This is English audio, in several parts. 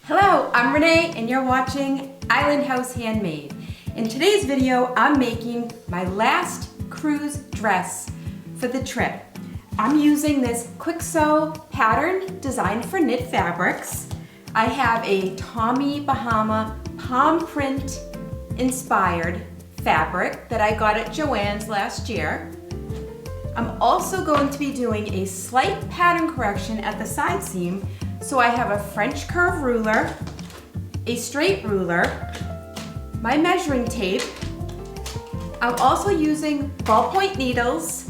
Hello, I'm Renee and you're watching Island House Handmade. In today's video, I'm making my last cruise dress for the trip. I'm using this quick sew pattern designed for knit fabrics. I have a Tommy Bahama palm print inspired fabric that I got at Joann's last year. I'm also going to be doing a slight pattern correction at the side seam. So I have a French curve ruler, a straight ruler, my measuring tape. I'm also using ballpoint needles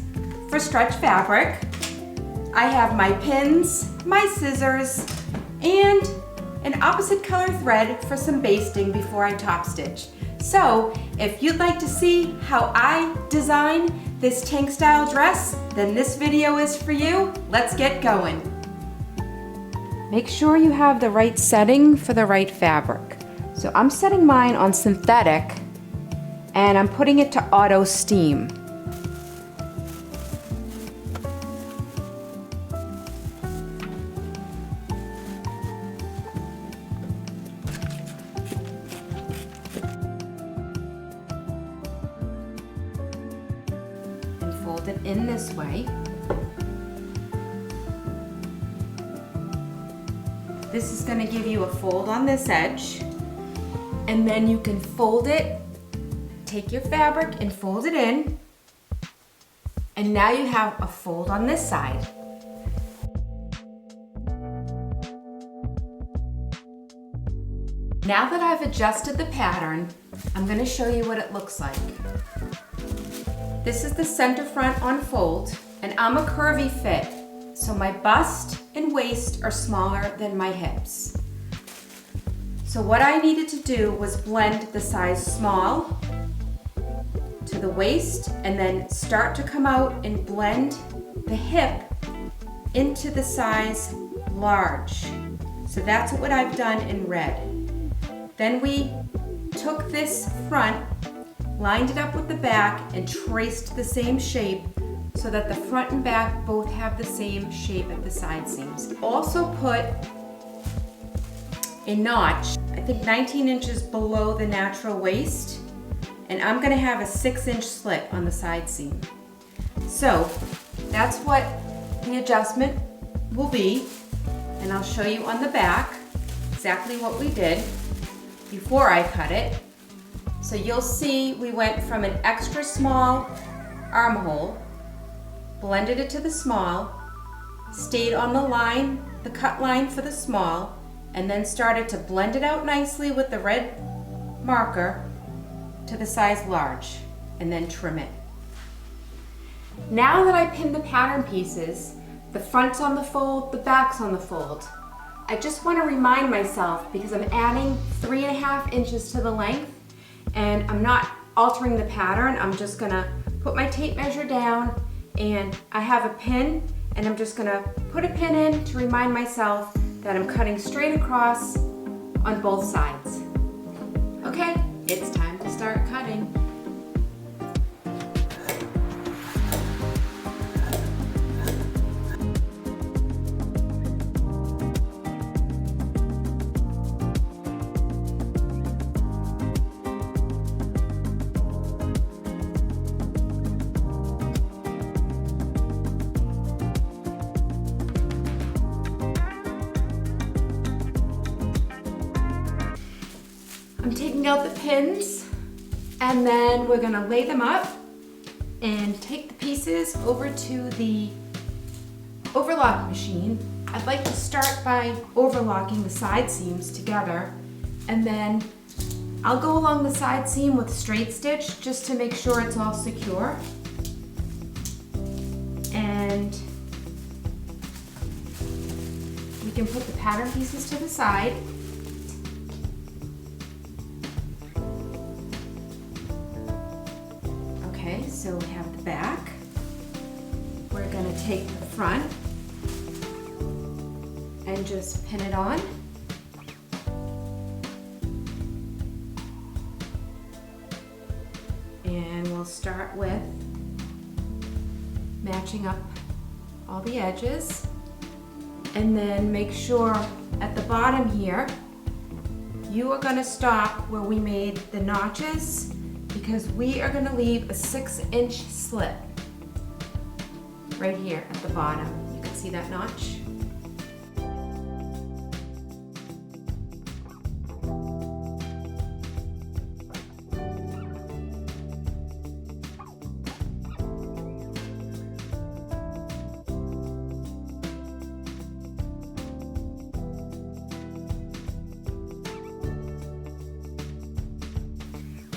for stretch fabric. I have my pins, my scissors, and an opposite color thread for some basting before I top stitch. So if you'd like to see how I design this tank style dress, then this video is for you. Let's get going. Make sure you have the right setting for the right fabric. So I'm setting mine on synthetic and I'm putting it to auto steam. And fold it in this way. This is going to give you a fold on this edge, and then you can fold it, take your fabric and fold it in, and now you have a fold on this side. Now that I've adjusted the pattern, I'm going to show you what it looks like. This is the center front on fold, and I'm a curvy fit. So my bust and waist are smaller than my hips. So what I needed to do was blend the size small to the waist and then start to come out and blend the hip into the size large. So that's what I've done in red. Then we took this front, lined it up with the back, and traced the same shape so that the front and back both have the same shape at the side seams. Also put a notch, I think 19 inches below the natural waist, and I'm gonna have a 6-inch slit on the side seam. So that's what the adjustment will be, and I'll show you on the back exactly what we did before I cut it. So you'll see we went from an extra small armhole, blended it to the small, stayed on the line, the cut line for the small, and then started to blend it out nicely with the red marker to the size large, and then trim it. Now that I pinned the pattern pieces, the front's on the fold, the back's on the fold, I just want to remind myself, because I'm adding 3.5 inches to the length, and I'm not altering the pattern, I'm just gonna put my tape measure down, and I have a pin, and I'm just gonna put a pin in to remind myself that I'm cutting straight across on both sides. Okay, it's time to start cutting. I'm taking out the pins, and then we're gonna lay them up and take the pieces over to the overlock machine. I'd like to start by overlocking the side seams together, and then I'll go along the side seam with straight stitch just to make sure it's all secure. And we can put the pattern pieces to the side. Okay, so we have the back. We're going to take the front and just pin it on. And we'll start with matching up all the edges, and then make sure at the bottom here you are going to stop where we made the notches because we are going to leave a 6-inch slit right here at the bottom. You can see that notch?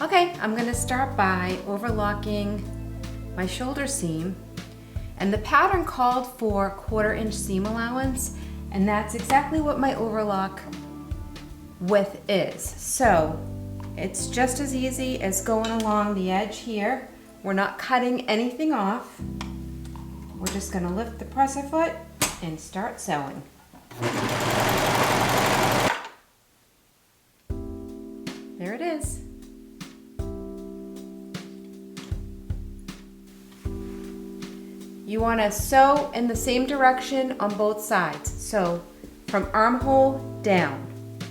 Okay, I'm going to start by overlocking my shoulder seam, and the pattern called for 1/4-inch seam allowance, and that's exactly what my overlock width is. So it's just as easy as going along the edge here. We're not cutting anything off. We're just going to lift the presser foot and start sewing. There it is. You want to sew in the same direction on both sides. So from armhole down.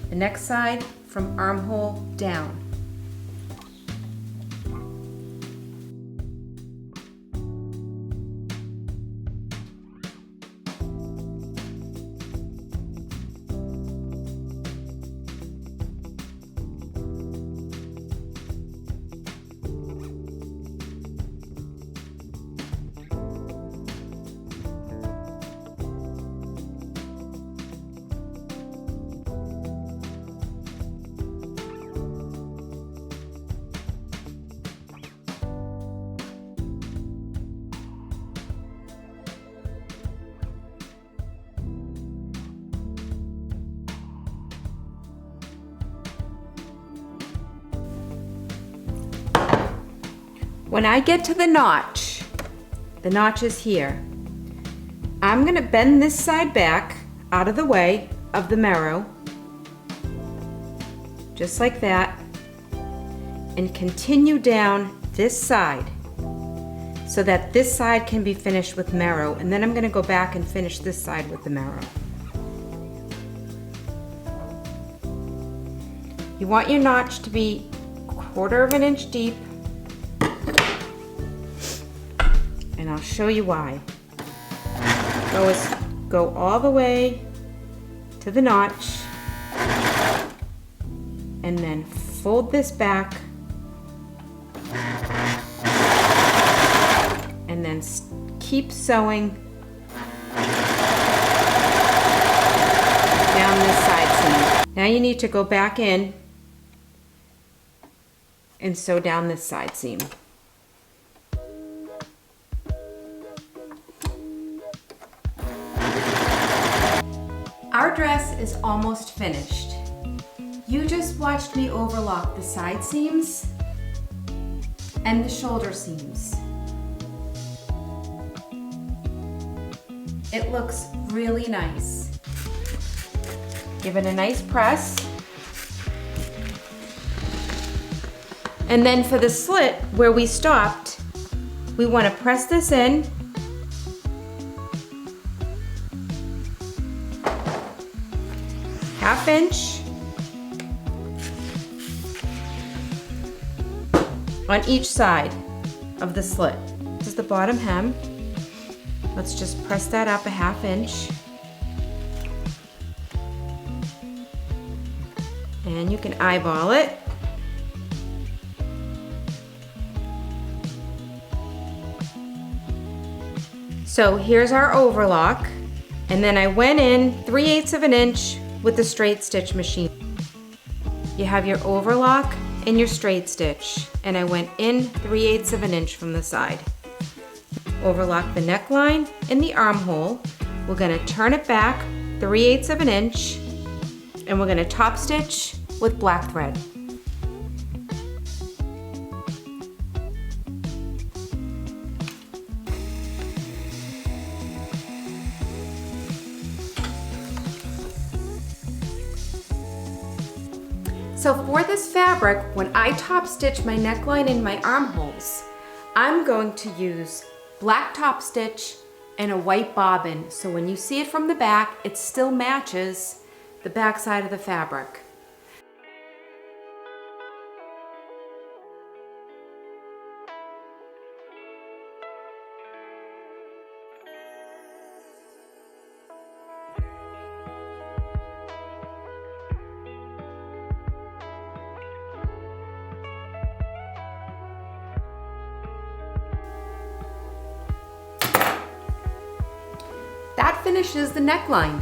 The next side from armhole down. When I get to the notch is here. I'm gonna bend this side back out of the way of the marrow, just like that, and continue down this side so that this side can be finished with marrow, and then I'm gonna go back and finish this side with the marrow. You want your notch to be 1/4 inch deep, and I'll show you why. Go all the way to the notch and then fold this back and then keep sewing down this side seam. Now you need to go back in and sew down this side seam. Our dress is almost finished. You just watched me overlock the side seams and the shoulder seams. It looks really nice. Give it a nice press. And then for the slit where we stopped, we want to press this in . ½ inch on each side of the slit. This is the bottom hem. Let's just press that up ½ inch. And you can eyeball it. So here's our overlock. And then I went in 3/8 inch with the straight stitch machine. You have your overlock and your straight stitch, and I went in 3/8 inch from the side. Overlock the neckline and the armhole. We're gonna turn it back 3/8 inch, and we're gonna top stitch with black thread. So for this fabric, when I top stitch my neckline and my armholes, I'm going to use black top stitch and a white bobbin. So when you see it from the back, it still matches the back side of the fabric. finishes the neckline.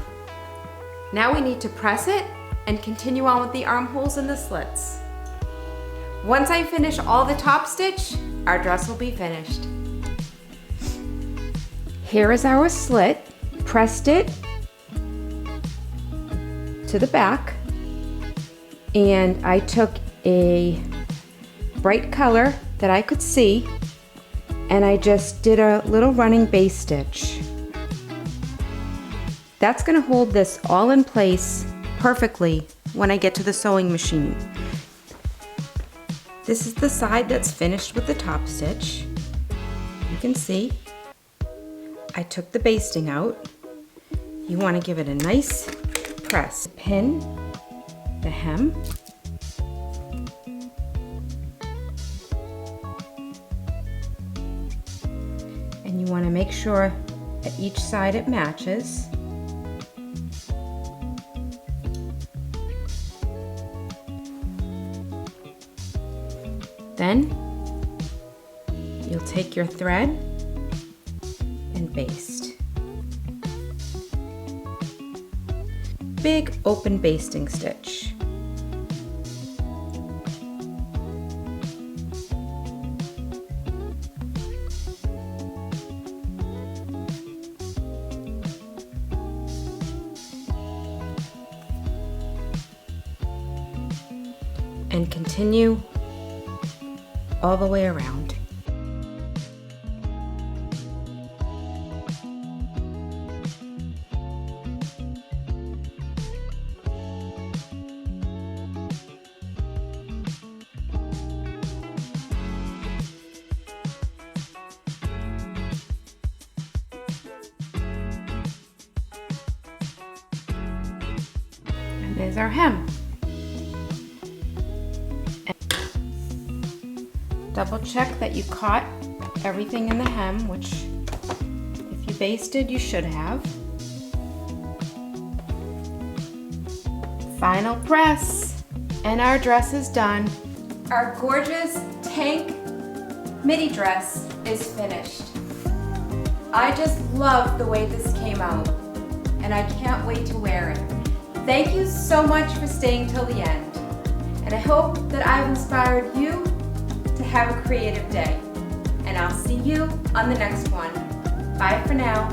Now we need to press it and continue on with the armholes and the slits. Once I finish all the top stitch, our dress will be finished. Here is our slit. Pressed it to the back, and I took a bright color that I could see, and I just did a little running base stitch. That's going to hold this all in place perfectly when I get to the sewing machine. This is the side that's finished with the top stitch. You can see I took the basting out. You want to give it a nice press. Pin the hem. And you want to make sure at each side it matches. Then you'll take your thread and baste. Big open basting stitch. And continue all the way around. And there's our hem. Double check that you caught everything in the hem, which if you basted, you should have. Final press, and our dress is done. Our gorgeous tank midi dress is finished. I just love the way this came out, and I can't wait to wear it. Thank you so much for staying till the end, and I hope that I've inspired you to have a creative day. And I'll see you on the next one. Bye for now.